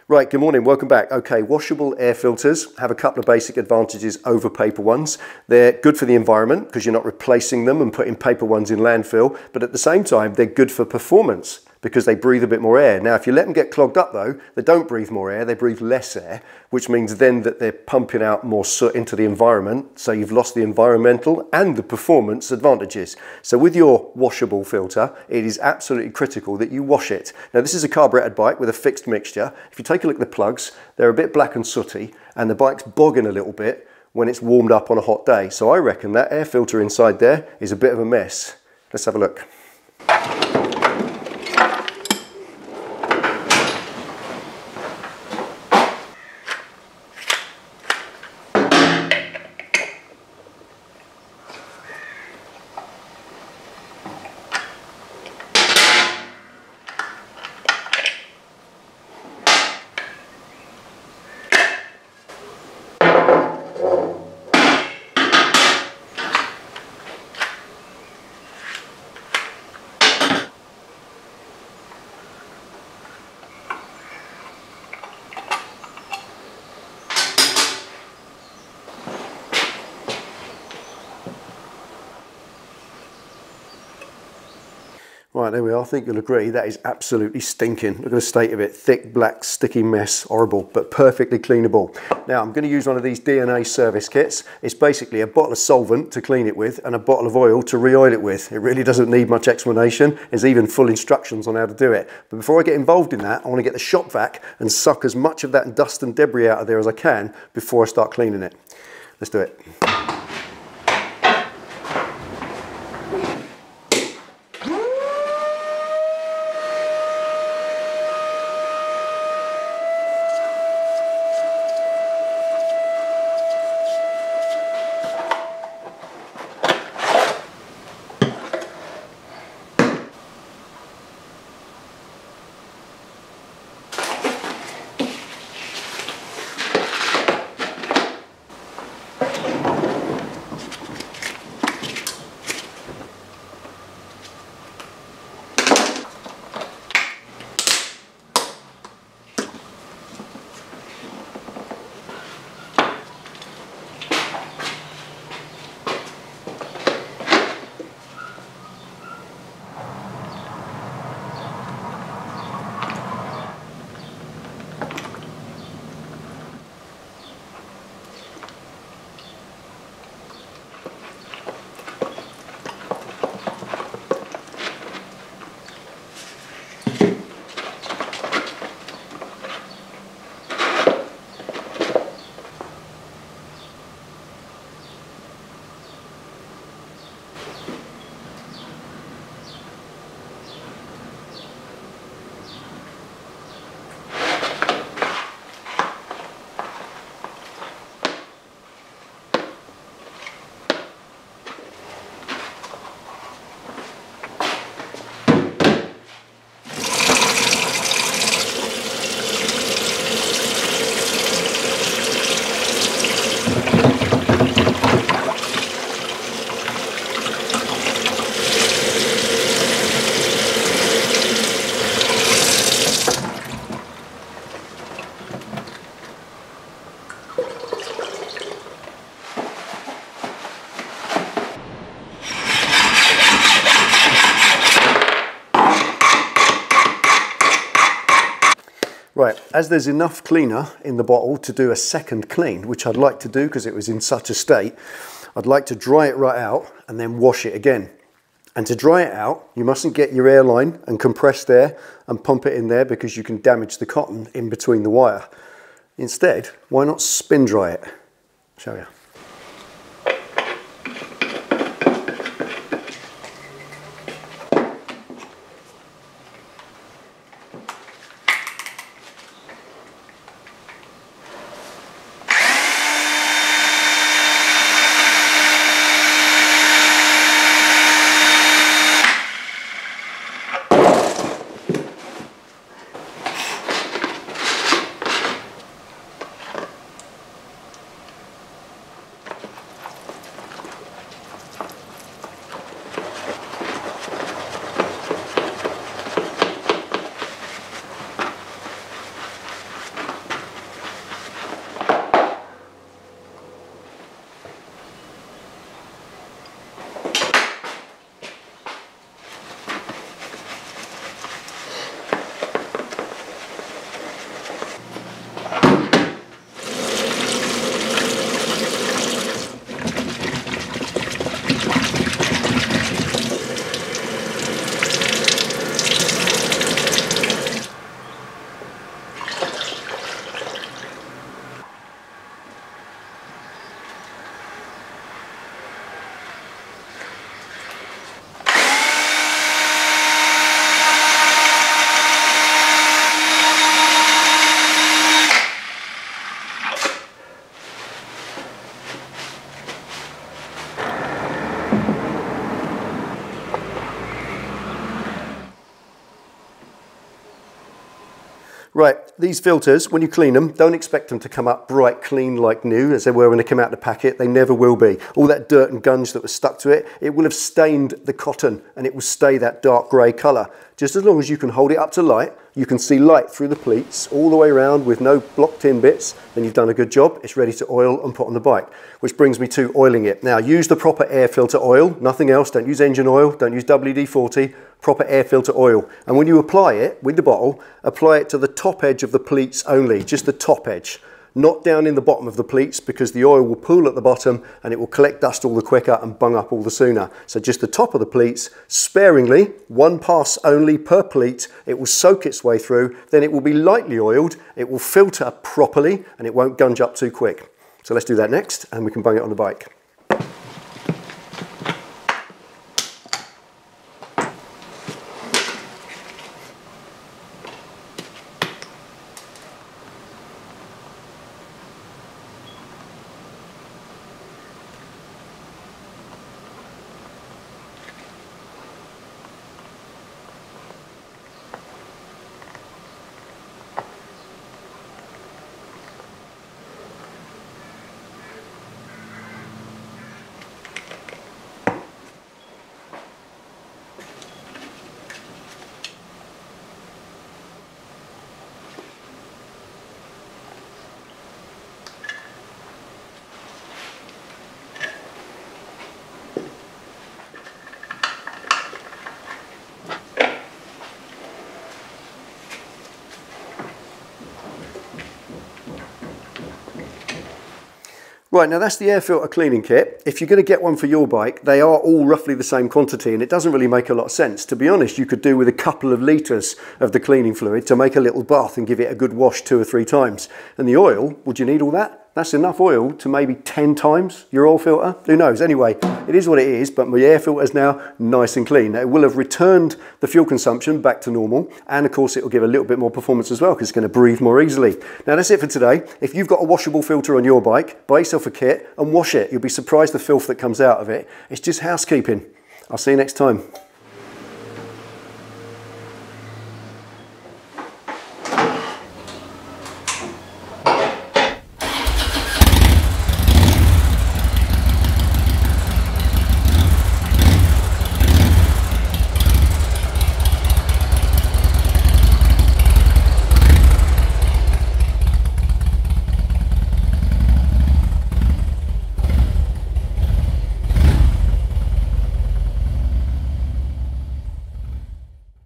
Right, good morning, welcome back. Okay, washable air filters have a couple of basic advantages over paper ones. They're good for the environment because you're not replacing them and putting paper ones in landfill, but at the same time, they're good for performance because they breathe a bit more air. Now, if you let them get clogged up though, they don't breathe more air, they breathe less air, which means then that they're pumping out more soot into the environment, so you've lost the environmental and the performance advantages. So with your washable filter, it is absolutely critical that you wash it. Now, this is a carburetted bike with a fixed mixture. If you take a look at the plugs, they're a bit black and sooty, and the bike's bogging a little bit when it's warmed up on a hot day. So I reckon that air filter inside there is a bit of a mess. Let's have a look. Right, there we are. I think you'll agree that is absolutely stinking. Look at the state of it. Thick, black, sticky mess. Horrible, but perfectly cleanable. Now, I'm going to use one of these DNA service kits. It's basically a bottle of solvent to clean it with and a bottle of oil to re-oil it with. It really doesn't need much explanation. There's even full instructions on how to do it. But before I get involved in that, I want to get the shop vac and suck as much of that dust and debris out of there as I can before I start cleaning it. Let's do it. Right, as there's enough cleaner in the bottle to do a second clean, which I'd like to do because it was in such a state, I'd like to dry it right out and then wash it again. And to dry it out, you mustn't get your airline and compressed air and pump it in there because you can damage the cotton in between the wire. Instead, why not spin dry it? I'll show you. Right, these filters, when you clean them, don't expect them to come up bright clean like new as they were when they came out of the packet. They never will be. All that dirt and gunge that was stuck to it, it will have stained the cotton and it will stay that dark grey colour. Just as long as you can hold it up to light, you can see light through the pleats all the way around with no blocked in bits, then you've done a good job. It's ready to oil and put on the bike, which brings me to oiling it. Now, use the proper air filter oil, nothing else. Don't use engine oil, don't use WD-40, proper air filter oil. And when you apply it with the bottle, apply it to the top edge of the pleats only, just the top edge. Not down in the bottom of the pleats, because the oil will pool at the bottom and it will collect dust all the quicker and bung up all the sooner. So just the top of the pleats, sparingly, one pass only per pleat. It will soak its way through, then it will be lightly oiled, it will filter properly and it won't gunge up too quick. So let's do that next and we can bung it on the bike. Right, now that's the air filter cleaning kit. If you're going to get one for your bike, they are all roughly the same quantity and it doesn't really make a lot of sense. To be honest, you could do with a couple of litres of the cleaning fluid to make a little bath and give it a good wash 2 or 3 times. And the oil, would you need all that? That's enough oil to maybe 10 times your oil filter. Who knows? Anyway, it is what it is, but my air filter is now nice and clean. Now, it will have returned the fuel consumption back to normal, and of course it will give a little bit more performance as well because it's going to breathe more easily. Now that's it for today. If you've got a washable filter on your bike, buy yourself a kit and wash it. You'll be surprised the filth that comes out of it. It's just housekeeping. I'll see you next time.